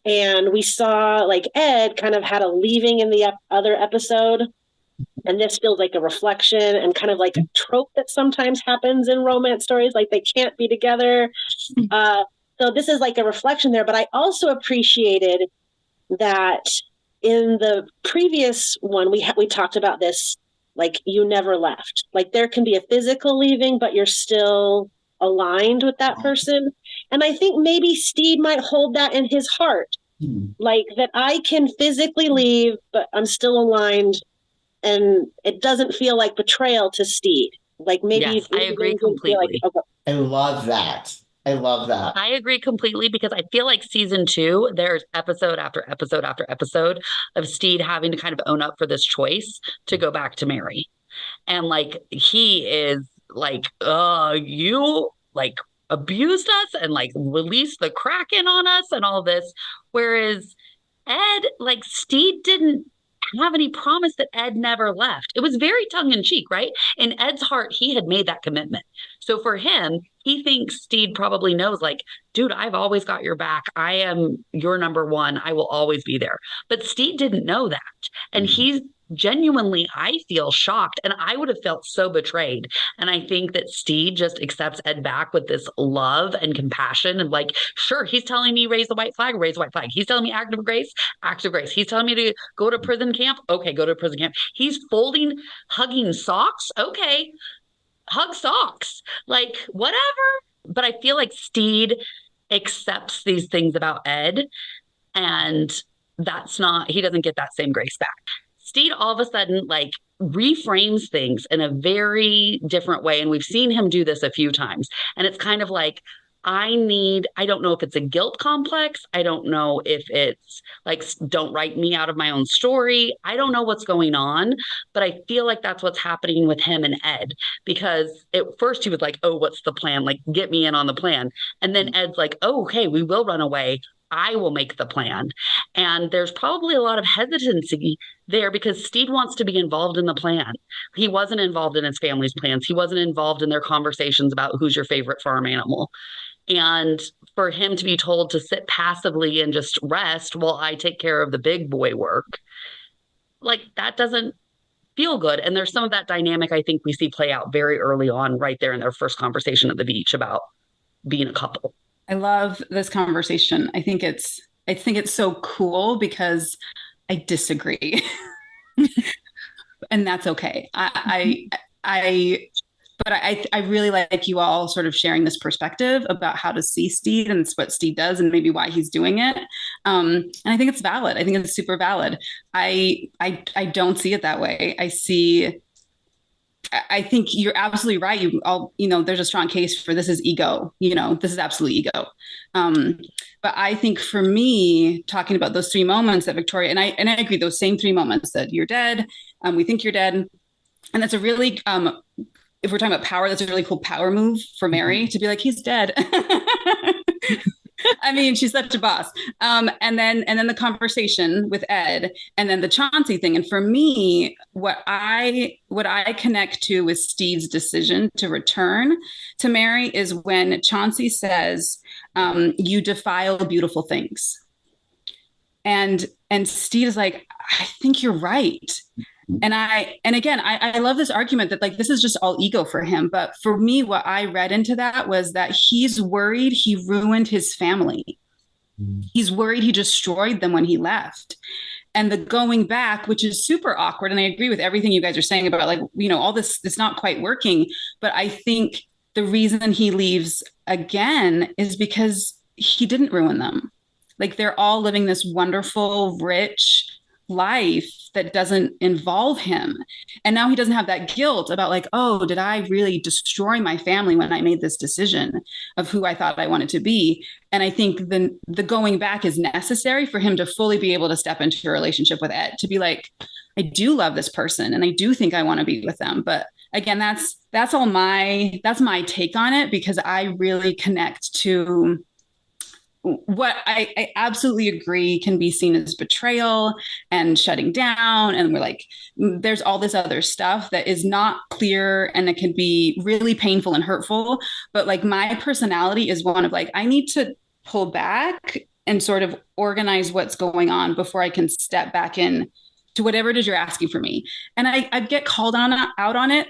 And we saw like Ed kind of had a leaving in the other episode. And this feels like a reflection and kind of like a trope that sometimes happens in romance stories, like they can't be together. So this is like a reflection there. But I also appreciated that in the previous one, we talked about this, like you never left. Like there can be a physical leaving, but you're still aligned with that person. And I think maybe Steve might hold that in his heart, like that I can physically leave, but I'm still aligned. And it doesn't feel like betrayal to Steve. Like maybe yes, I agree completely. Like, okay. I love that. I agree completely, because I feel like season 2, there's episode after episode after episode of Steve having to kind of own up for this choice to go back to Mary. And like, he is like, you like abused us and like released the Kraken on us and all this. Whereas Ed, like Steve didn't have any promise that Ed never left. It was very tongue-in-cheek, right? In Ed's heart, he had made that commitment. So for him, he thinks Steve probably knows, like, dude, I've always got your back. I am your number one. I will always be there. But Steve didn't know that. And he's genuinely, I feel shocked, and I would have felt so betrayed. And I think that Steve just accepts Ed back with this love and compassion, and like, sure, he's telling me raise the white flag, raise the white flag. He's telling me act of grace, act of grace. He's telling me to go to prison camp. Okay, go to prison camp. He's hugging socks. Okay, hug socks. Like, whatever. But I feel like Steve accepts these things about Ed, and he doesn't get that same grace back. Steve all of a sudden like reframes things in a very different way. And we've seen him do this a few times. And it's kind of like, I don't know if it's a guilt complex. I don't know if it's like, don't write me out of my own story. I don't know what's going on, but I feel like that's what's happening with him and Ed, because at first he was like, oh, what's the plan? Like, get me in on the plan. And then Ed's like, oh, okay, we will run away. I will make the plan. And there's probably a lot of hesitancy there because Steve wants to be involved in the plan. He wasn't involved in his family's plans. He wasn't involved in their conversations about who's your favorite farm animal. And for him to be told to sit passively and just rest while I take care of the big boy work, like that doesn't feel good. And there's some of that dynamic I think we see play out very early on, right there in their first conversation at the beach about being a couple. I love this conversation. I think it's so cool because I disagree. And that's okay. But I really like you all sort of sharing this perspective about how to see Steve and what Steve does and maybe why he's doing it. And I think it's valid. I think it's super valid. I don't see it that way. I think you're absolutely right. There's a strong case for this is ego. This is absolutely ego. But I think for me, talking about those 3 moments that Victoria and I agree, those same 3 moments that you're dead, we think you're dead, and that's a really if we're talking about power, that's a really cool power move for Mary to be like, he's dead. I mean, she's such a boss. And then the conversation with Ed, and then the Chauncey thing. And for me, what I connect to with Steve's decision to return to Mary is when Chauncey says, "You defile beautiful things," and Steve is like, "I think you're right." And again, I love this argument that like this is just all ego for him. But for me, what I read into that was that he's worried he ruined his family. He's worried he destroyed them when he left. And the going back, which is super awkward. And I agree with everything you guys are saying about like, all this, it's not quite working. But I think the reason he leaves again is because he didn't ruin them. Like they're all living this wonderful, rich life that doesn't involve him. And now he doesn't have that guilt about like, oh, did I really destroy my family when I made this decision of who I thought I wanted to be? And I think the going back is necessary for him to fully be able to step into a relationship with Ed, to be like, I do love this person and I do think I want to be with them. But again, that's my take on it, because I really connect to what I absolutely agree can be seen as betrayal and shutting down. And we're like, there's all this other stuff that is not clear and it can be really painful and hurtful. But like my personality is one of like, I need to pull back and sort of organize what's going on before I can step back in to whatever it is you're asking for me. And I get called out on it.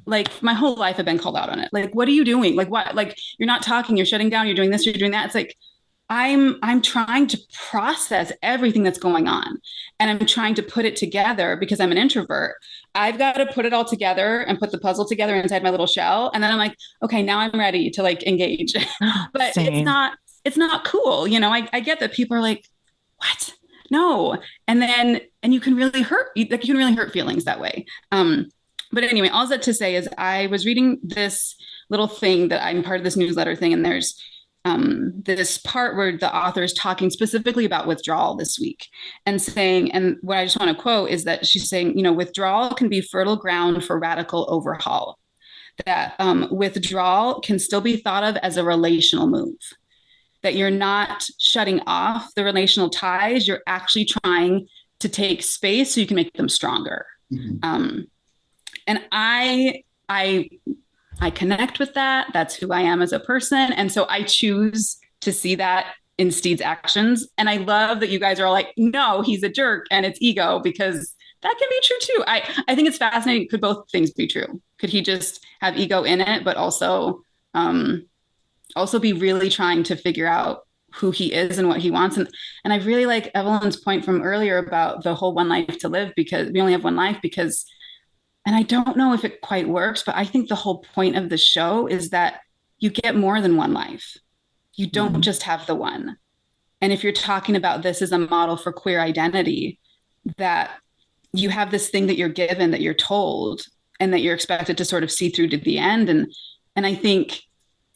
Like my whole life I've been called out on it. Like, what are you doing? Like what? Like you're not talking, you're shutting down, you're doing this, you're doing that. It's like, I'm trying to process everything that's going on, and I'm trying to put it together because I'm an introvert. I've got to put it all together and put the puzzle together inside my little shell. And then I'm like, okay, now I'm ready to like engage. But Same. it's not cool. I get that people are like, what? No. And you can really hurt feelings that way. But anyway, all that to say is I was reading this little thing that I'm part of this newsletter thing, and there's this part where the author is talking specifically about withdrawal this week and saying, and what I just want to quote is that she's saying, withdrawal can be fertile ground for radical overhaul, that withdrawal can still be thought of as a relational move, that you're not shutting off the relational ties, you're actually trying to take space so you can make them stronger. Mm-hmm. And I connect with that. That's who I am as a person. And so I choose to see that in Steed's actions. And I love that you guys are all like, no, he's a jerk and it's ego, because that can be true too. I think it's fascinating. Could both things be true? Could he just have ego in it, but also be really trying to figure out who he is and what he wants? And I really like Evelyn's point from earlier about the whole one life to live, because we only have one life, because and I don't know if it quite works, but I think the whole point of the show is that you get more than one life. You don't just have the one. And if you're talking about this as a model for queer identity, that you have this thing that you're given, that you're told, and that you're expected to sort of see through to the end. And I think,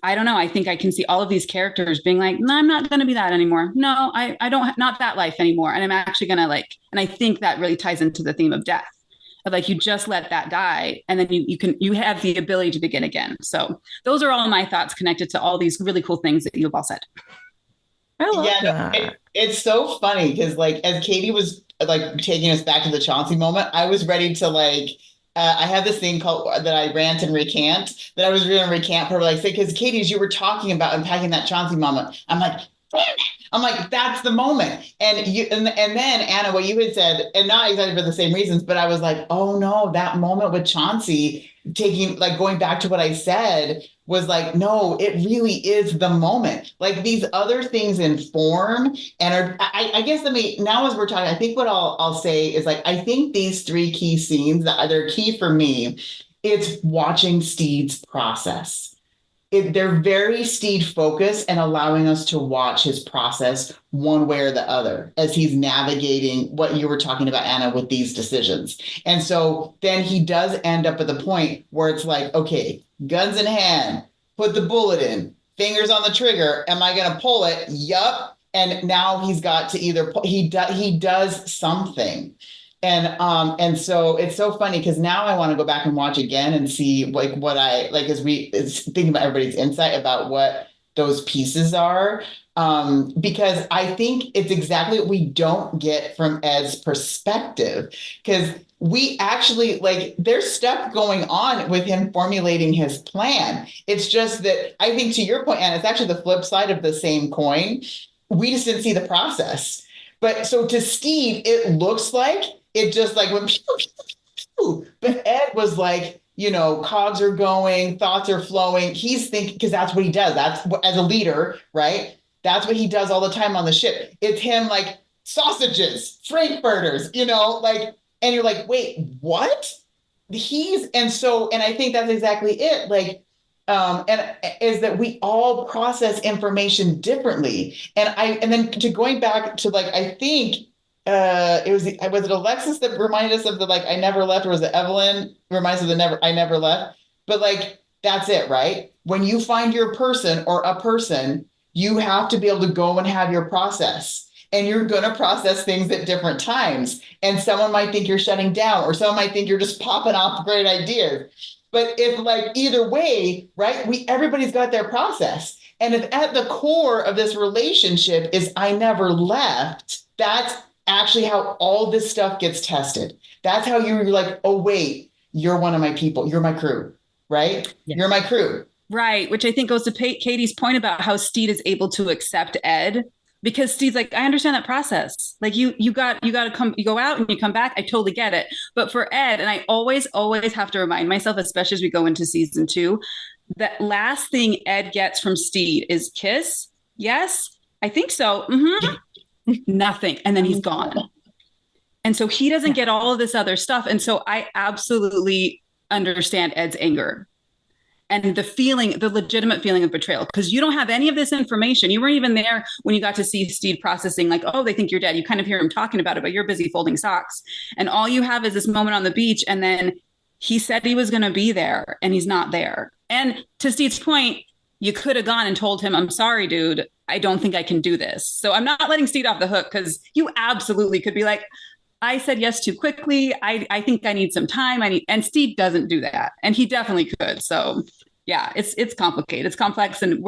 I don't know, I think I can see all of these characters being like, no, I'm not going to be that anymore. No, I don't, not that life anymore. And I'm actually going to and I think that really ties into the theme of death. Like you just let that die, and then you have the ability to begin again. So those are all my thoughts connected to all these really cool things that you've all said. I love that. It's so funny because like as Katie was like taking us back to the Chauncey moment, I was ready to I have this thing called that I rant and recant, that I was going to recant for because Katie, as you were talking about unpacking that Chauncey moment, I'm like, that's the moment. And then Anna, what you had said, and not exactly for the same reasons, but I was like, oh no, that moment with Chauncey going back to what I said was like, no, it really is the moment. Like these other things inform and I guess now as we're talking, I think what I'll say is I think these three key scenes that are key for me, it's watching Steed's process. They're very Steed focused and allowing us to watch his process one way or the other as he's navigating what you were talking about, Anna, with these decisions. And so then he does end up at the point where it's like, okay, guns in hand, put the bullet in, fingers on the trigger. Am I going to pull it? Yup. And now he's got to either he does something. And so it's so funny because now I want to go back and watch again and see what I as we thinking about everybody's insight about what those pieces are. Because I think it's exactly what we don't get from Ed's perspective. Because we actually, like, there's stuff going on with him formulating his plan. It's just that I think, to your point, and it's actually the flip side of the same coin. We just didn't see the process. But so to Steve, it looks like it just like went pew, pew, pew, pew. But Ed was like, cogs are going, thoughts are flowing. He's thinking, because that's what he does. That's what, as a leader, right? That's what he does all the time on the ship. It's him like sausages, frankfurters, like, and you're like, wait, what? And I think that's exactly it. Like, and is that we all process information differently. And then to going back to, like, I think was it Alexis that reminded us of the, like, I never left, or was it Evelyn reminds us of the I never left? But like, that's it, right? When you find your person or a person, you have to be able to go and have your process. And you're going to process things at different times. And someone might think you're shutting down, or someone might think you're just popping off great ideas. But if, like, either way, right, everybody's got their process. And if at the core of this relationship is I never left, that's actually how all this stuff gets tested. That's how you're like, oh, wait, you're one of my people. You're my crew, right? Yeah. You're my crew. Right. Which I think goes to Katie's point about how Stede is able to accept Ed, because Stede's like, I understand that process. Like, you got to come, you go out and you come back. I totally get it. But for Ed, and I always have to remind myself, especially as we go into season 2, that last thing Ed gets from Stede is kiss. Yes, I think so. Mm-hmm. Nothing. And then he's gone. And so he doesn't get all of this other stuff. And so I absolutely understand Ed's anger and the legitimate feeling of betrayal, because you don't have any of this information. You weren't even there when you got to see Stede processing, like, oh, they think you're dead. You kind of hear him talking about it, but you're busy folding socks. And all you have is this moment on the beach. And then he said he was going to be there and he's not there. And to Stede's point, you could have gone and told him, I'm sorry, dude, I don't think I can do this. So I'm not letting Stede off the hook, because you absolutely could be like, I said yes too quickly. I think I need some time. And Stede doesn't do that. And he definitely could. So yeah, it's complicated. It's complex. And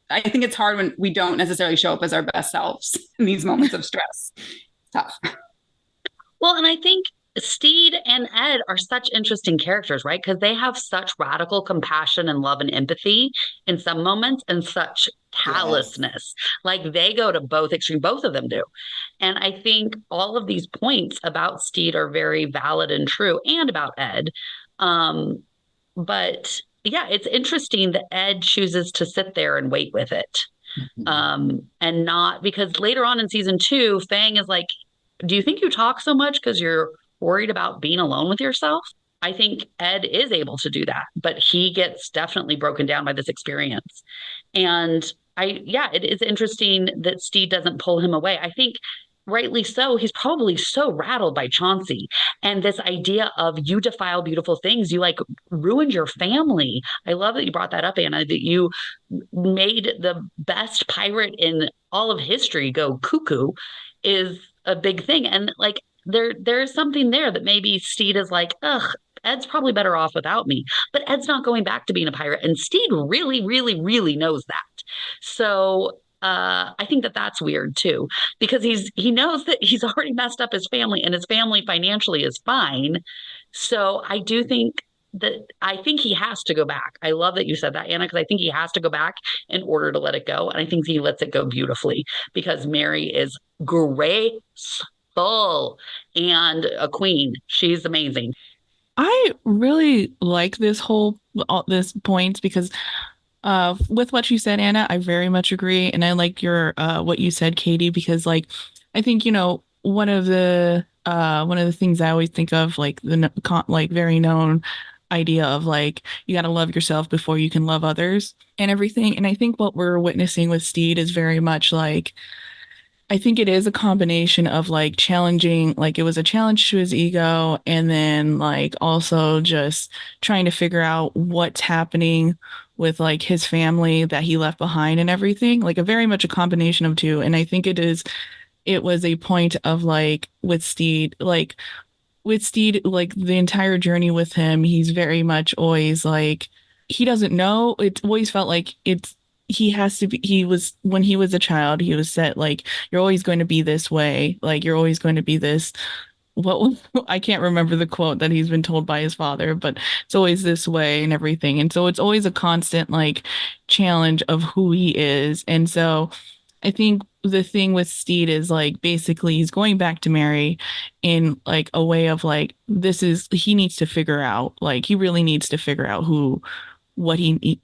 I think it's hard when we don't necessarily show up as our best selves in these moments of stress. It's tough. Well, and I think Stede and Ed are such interesting characters, right? Because they have such radical compassion and love and empathy in some moments, and such callousness. Yes. Like, they go to both extremes, both of them do. And I think all of these points about Stede are very valid and true, and about Ed. But yeah, it's interesting that Ed chooses to sit there and wait with it. Mm-hmm. And not, because later on in season 2, Fang is like, do you think you talk so much because you're worried about being alone with yourself? I think Ed is able to do that, but he gets definitely broken down by this experience. And it is interesting that Stede doesn't pull him away. I think rightly so. He's probably so rattled by Chauncey and this idea of, you defile beautiful things. You, like, ruined your family. I love that you brought that up, Anna, that you made the best pirate in all of history go cuckoo is a big thing. And, like, there's something there that maybe Stede is like, ugh, Ed's probably better off without me. But Ed's not going back to being a pirate. And Stede really, really, really knows that. So I think that that's weird too, because he knows that he's already messed up his family, and his family financially is fine. So I think he has to go back. I love that you said that, Anna, because I think he has to go back in order to let it go. And I think he lets it go beautifully, because Mary is graceful and a queen. She's amazing. I really like this point, because with what you said, Anna, I very much agree. And I like your what you said, Katie, because, like, I think, one of the things I always think of, like, the very known idea of, like, you got to love yourself before you can love others and everything. And I think what we're witnessing with Stede is very much like, I think it is a combination of, like, challenging, like, it was a challenge to his ego, and then, like, also just trying to figure out what's happening with, like, his family that he left behind and everything, like, a very much a combination of two. And I think it was a point of, like, with Stede, like, the entire journey with him, he's very much always like, he doesn't know. It's always felt like he has to be, when he was a child, he was set like, you're always going to be this way. Like, you're always going to be this. I can't remember the quote that he's been told by his father, but it's always this way and everything. And so it's always a constant like challenge of who he is. And so I think the thing with Steed is like basically he's going back to Mary in like a way of like, he needs to figure out, like, he really needs to figure out who he need,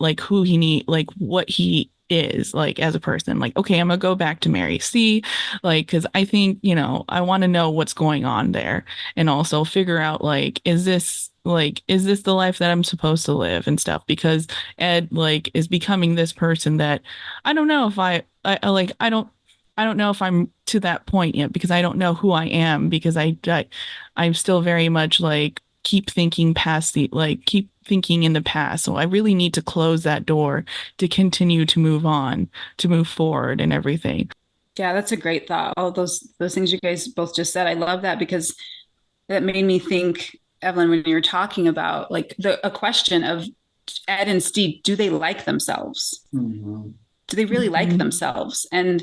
like what he is like as a person. Like, okay, I'm gonna go back to Mary C, like, because I think, I want to know what's going on there, and also figure out like, is this the life that I'm supposed to live and stuff? Because Ed like is becoming this person that I don't know if I don't know if I'm to that point yet, because I don't know who I am, because I'm still very much like keep thinking keep thinking in the past. So I really need to close that door to continue to move on, to move forward and everything. Yeah, that's a great thought. All those things you guys both just said. I love that, because that made me think, Evelyn, when you're talking about like a question of Ed and Steve, do they like themselves? Mm-hmm. Do they really like themselves? And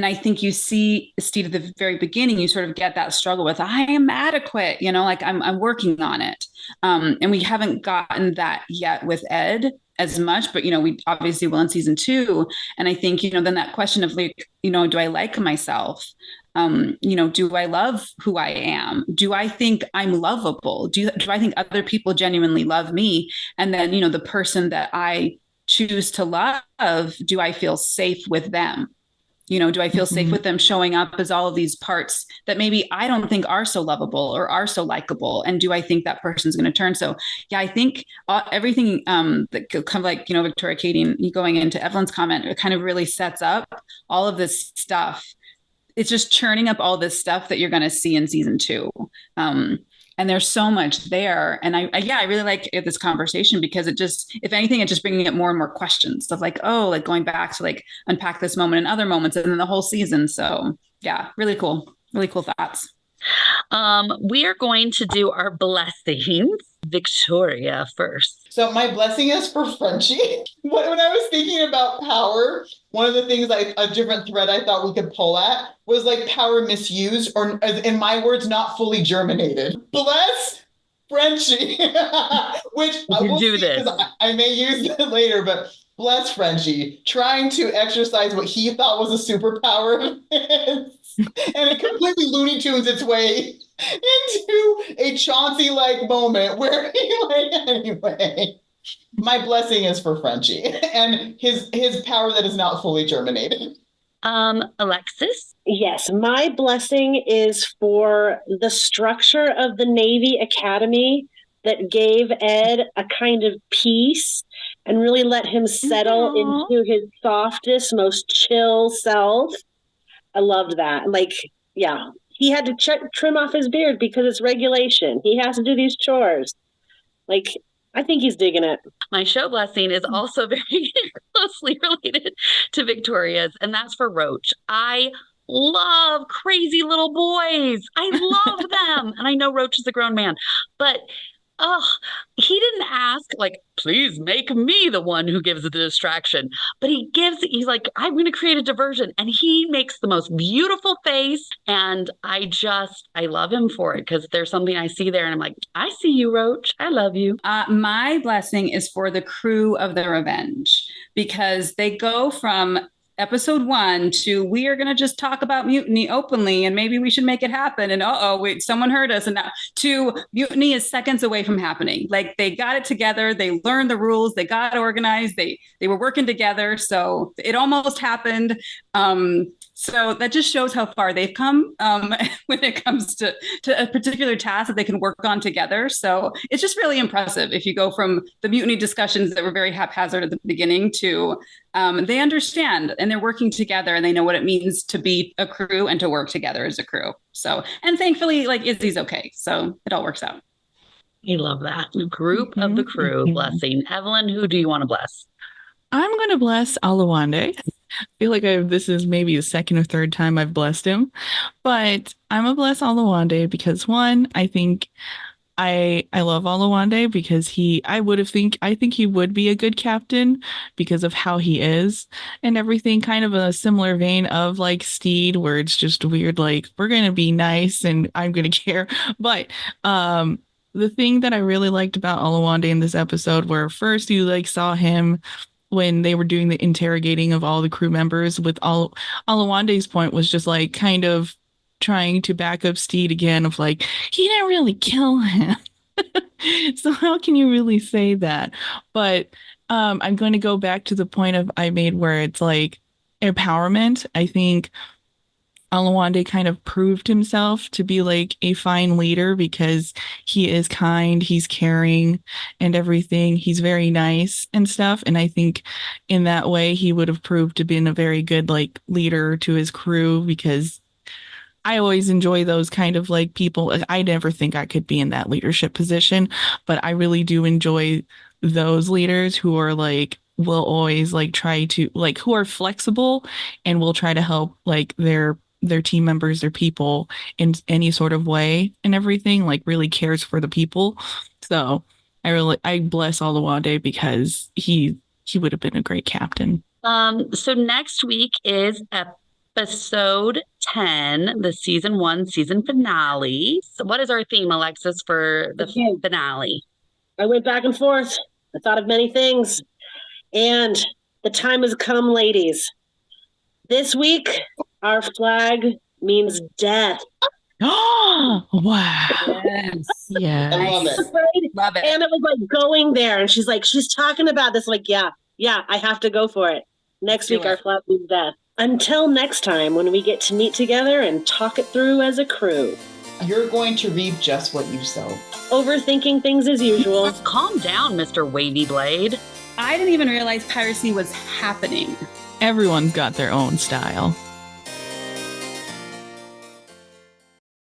I think you see Steve at the very beginning, you sort of get that struggle with, I am adequate, like I'm working on it. And we haven't gotten that yet with Ed as much, but, we obviously will in season 2. And I think, then that question of like, do I like myself? Do I love who I am? Do I think I'm lovable? Do I think other people genuinely love me? And then, the person that I choose to love, do I feel safe with them? Do I feel safe with them showing up as all of these parts that maybe I don't think are so lovable or are so likable? And do I think that person's going to turn? So yeah, I think everything that kind of like, Victoria, Katie, going into Evelyn's comment, it kind of really sets up all of this stuff. It's just churning up all this stuff that you're going to see in season 2. And there's so much there. And I really like this conversation, because it just, if anything, it's just bringing up more and more questions of like, like going back to like unpack this moment and other moments and then the whole season. So yeah, really cool thoughts. We are going to do our blessings. Victoria first. So my blessing is for Frenchie. When I was thinking about power, one of the things, like a different thread I thought we could pull at was like power misused, or in my words, not fully germinated. Bless Frenchie, which I will do this. I may use it later, but bless Frenchie, trying to exercise what he thought was a superpower of his, and it completely Looney Tunes its way into a Chauncey-like moment where anyway. My blessing is for Frenchie and his power that is not fully germinated. Alexis? Yes, my blessing is for the structure of the Navy Academy that gave Ed a kind of peace and really let him settle into his softest, most chill self. I loved that. Like, yeah, he had to trim off his beard because it's regulation. He has to do these chores. Like, I think he's digging it. My show blessing is also very closely related to Victoria's, and that's for Roach. I love crazy little boys. I love them. And I know Roach is a grown man, but he didn't ask, like, please make me the one who gives the distraction. But he's like, I'm going to create a diversion. And he makes the most beautiful face. And I love him for it, because there's something I see there. And I'm like, I see you, Roach. I love you. My blessing is for the crew of The Revenge, because they go from episode 1 to, we are going to just talk about mutiny openly and maybe we should make it happen, and wait, someone heard us, and now to mutiny is seconds away from happening. Like, they got it together, they learned the rules, they got organized, they were working together, so it almost happened. So that just shows how far they've come when it comes to a particular task that they can work on together. So it's just really impressive if you go from the mutiny discussions that were very haphazard at the beginning to they understand and they're working together and they know what it means to be a crew and to work together as a crew. So, and thankfully, like, Izzy's okay. So it all works out. I love that. Group of the crew blessing. Evelyn, who do you want to bless? I'm going to bless Alawande. I feel like this is maybe the second or third time I've blessed him, but I'm going to bless Alawande because, one, I think I love Olawande because I think he would be a good captain because of how he is and everything, kind of a similar vein of like Steed, where it's just weird, like we're gonna be nice and I'm gonna care. But the thing that I really liked about Olawande in this episode, where first you like saw him when they were doing the interrogating of all the crew members, with Olawande's point was just like kind of trying to back up Steed again of like, he didn't really kill him. So how can you really say that? But I'm going to go back to the point of I made where it's like empowerment. I think Alawande kind of proved himself to be like a fine leader because he is kind, he's caring and everything. He's very nice and stuff. And I think in that way he would have proved to be a very good like leader to his crew, because I always enjoy those kind of like people. I never think I could be in that leadership position, but I really do enjoy those leaders who are like will always like try to like who are flexible and will try to help like their team members, their people in any sort of way and everything, like really cares for the people. So I bless Olawande because he would have been a great captain. So next week is episode 10, the season 1 season finale. So what is our theme, Alexis, for the finale? I went back and forth. I thought of many things. And the time has come, ladies. This week, our flag means death. Oh, wow. Yes. Yeah. I love it. Love it. Anna was like going there, and she's like, she's talking about this. Like, yeah, I have to go for it. Next Do week, it. our flag means death. Until next time, when we get to meet together and talk it through as a crew. You're going to reap just what you sow. Overthinking things as usual. Calm down, Mr. Wavy Blade. I didn't even realize piracy was happening. Everyone's got their own style.